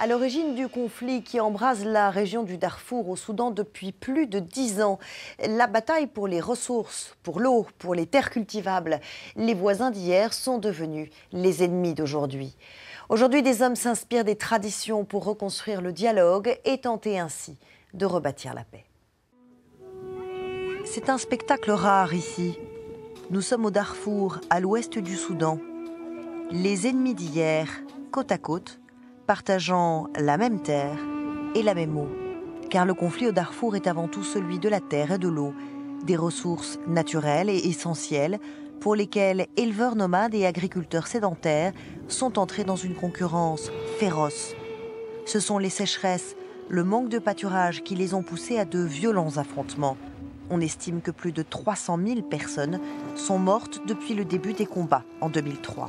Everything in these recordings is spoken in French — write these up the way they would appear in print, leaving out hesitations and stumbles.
À l'origine du conflit qui embrase la région du Darfour au Soudan depuis plus de 10 ans, la bataille pour les ressources, pour l'eau, pour les terres cultivables, les voisins d'hier sont devenus les ennemis d'aujourd'hui. Aujourd'hui, des hommes s'inspirent des traditions pour reconstruire le dialogue et tenter ainsi de rebâtir la paix. C'est un spectacle rare ici. Nous sommes au Darfour, à l'ouest du Soudan. Les ennemis d'hier, côte à côte, partageant la même terre et la même eau. Car le conflit au Darfour est avant tout celui de la terre et de l'eau, des ressources naturelles et essentielles pour lesquelles éleveurs nomades et agriculteurs sédentaires sont entrés dans une concurrence féroce. Ce sont les sécheresses, le manque de pâturage qui les ont poussés à de violents affrontements. On estime que plus de 300 000 personnes sont mortes depuis le début des combats en 2003.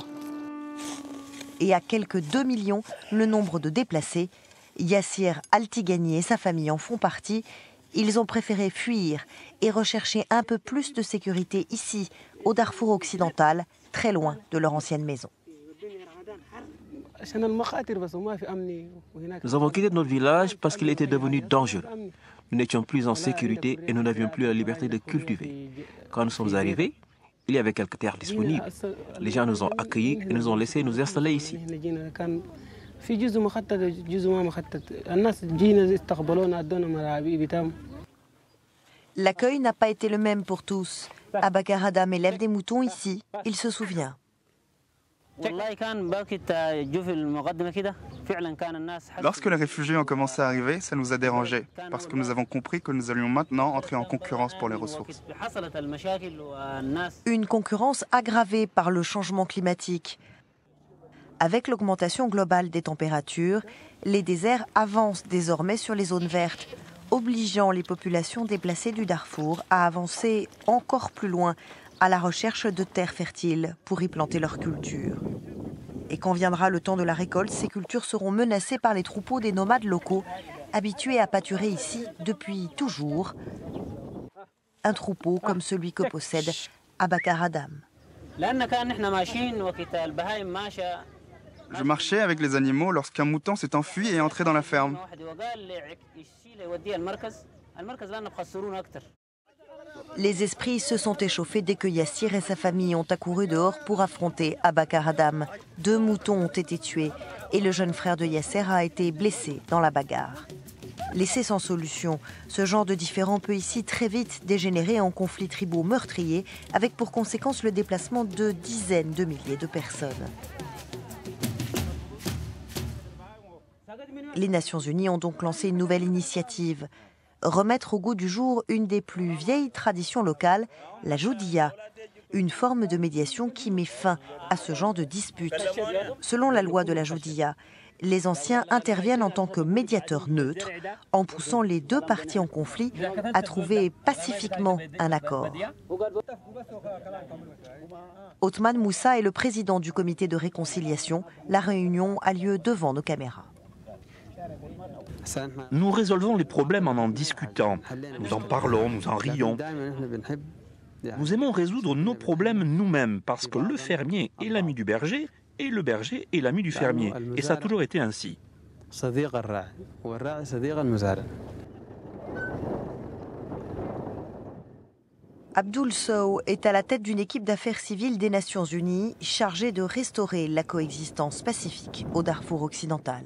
Et à quelques 2 millions le nombre de déplacés. Yassir Altigani et sa famille en font partie. Ils ont préféré fuir et rechercher un peu plus de sécurité ici, au Darfour occidental, très loin de leur ancienne maison. Nous avons quitté notre village parce qu'il était devenu dangereux. Nous n'étions plus en sécurité et nous n'avions plus la liberté de cultiver. Quand nous sommes arrivés, il y avait quelques terres disponibles. Les gens nous ont accueillis et nous ont laissés nous installer ici. L'accueil n'a pas été le même pour tous. Abakar Adam élève des moutons ici, il se souvient. Lorsque les réfugiés ont commencé à arriver, ça nous a dérangés, parce que nous avons compris que nous allions maintenant entrer en concurrence pour les ressources. Une concurrence aggravée par le changement climatique. Avec l'augmentation globale des températures, les déserts avancent désormais sur les zones vertes, obligeant les populations déplacées du Darfour à avancer encore plus loin à la recherche de terres fertiles pour y planter leurs cultures. Et quand viendra le temps de la récolte, ces cultures seront menacées par les troupeaux des nomades locaux, habitués à pâturer ici depuis toujours. Un troupeau comme celui que possède Abakar Adam. Je marchais avec les animaux lorsqu'un mouton s'est enfui et est entré dans la ferme. Les esprits se sont échauffés dès que Yassir et sa famille ont accouru dehors pour affronter Abakar Adam. 2 moutons ont été tués et le jeune frère de Yassir a été blessé dans la bagarre. Laissé sans solution, ce genre de différend peut ici très vite dégénérer en conflits tribaux meurtriers, avec pour conséquence le déplacement de dizaines de milliers de personnes. Les Nations Unies ont donc lancé une nouvelle initiative. Remettre au goût du jour une des plus vieilles traditions locales, la Joudiya, une forme de médiation qui met fin à ce genre de disputes. Selon la loi de la Joudiya, les anciens interviennent en tant que médiateurs neutres, en poussant les 2 parties en conflit à trouver pacifiquement un accord. Othman Moussa est le président du comité de réconciliation. La réunion a lieu devant nos caméras. Nous résolvons les problèmes en discutant. Nous en parlons, nous en rions. Nous aimons résoudre nos problèmes nous-mêmes parce que le fermier est l'ami du berger et le berger est l'ami du fermier. Et ça a toujours été ainsi. Abdoul Sow est à la tête d'une équipe d'affaires civiles des Nations Unies chargée de restaurer la coexistence pacifique au Darfour occidental.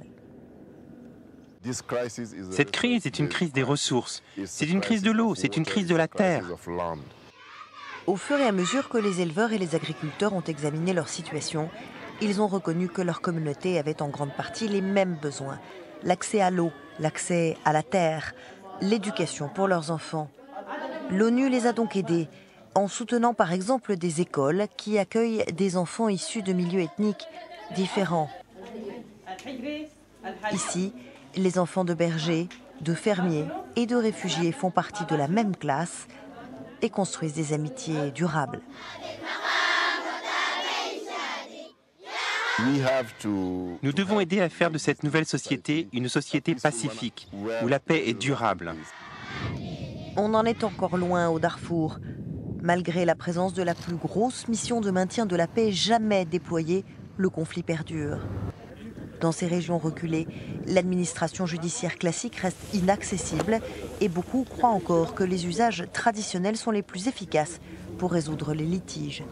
Cette crise est une crise des ressources, c'est une crise de l'eau, c'est une crise de la terre. Au fur et à mesure que les éleveurs et les agriculteurs ont examiné leur situation, ils ont reconnu que leur communauté avait en grande partie les mêmes besoins. L'accès à l'eau, l'accès à la terre, l'éducation pour leurs enfants. L'ONU les a donc aidés, en soutenant par exemple des écoles qui accueillent des enfants issus de milieux ethniques différents. Ici, les enfants de bergers, de fermiers et de réfugiés font partie de la même classe et construisent des amitiés durables. Nous devons aider à faire de cette nouvelle société une société pacifique, où la paix est durable. On en est encore loin au Darfour. Malgré la présence de la plus grosse mission de maintien de la paix jamais déployée, le conflit perdure. Dans ces régions reculées, l'administration judiciaire classique reste inaccessible et beaucoup croient encore que les usages traditionnels sont les plus efficaces pour résoudre les litiges.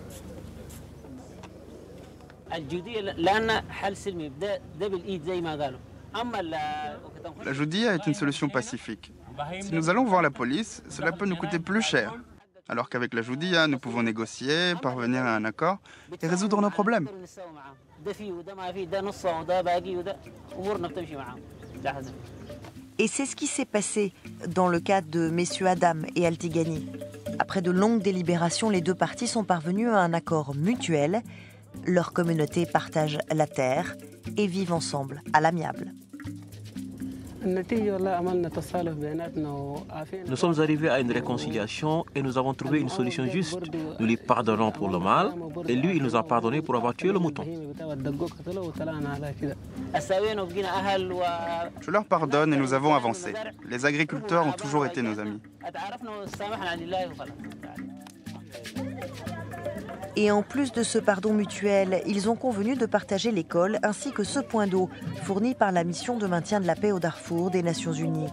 La Joudia est une solution pacifique. Si nous allons voir la police, cela peut nous coûter plus cher. Alors qu'avec la Joudia, nous pouvons négocier, parvenir à un accord et résoudre nos problèmes. Et c'est ce qui s'est passé dans le cas de messieurs Adam et Altigani. Après de longues délibérations, les deux parties sont parvenues à un accord mutuel. Leurs communautés partagent la terre et vivent ensemble à l'amiable. Nous sommes arrivés à une réconciliation et nous avons trouvé une solution juste. Nous lui pardonnons pour le mal et lui, il nous a pardonné pour avoir tué le mouton. Je leur pardonne et nous avons avancé. Les agriculteurs ont toujours été nos amis. Et en plus de ce pardon mutuel, ils ont convenu de partager l'école ainsi que ce point d'eau fourni par la mission de maintien de la paix au Darfour des Nations Unies.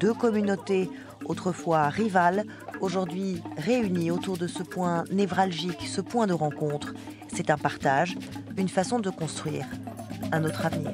Deux communautés, autrefois rivales, aujourd'hui réunies autour de ce point névralgique, ce point de rencontre. C'est un partage, une façon de construire un autre avenir.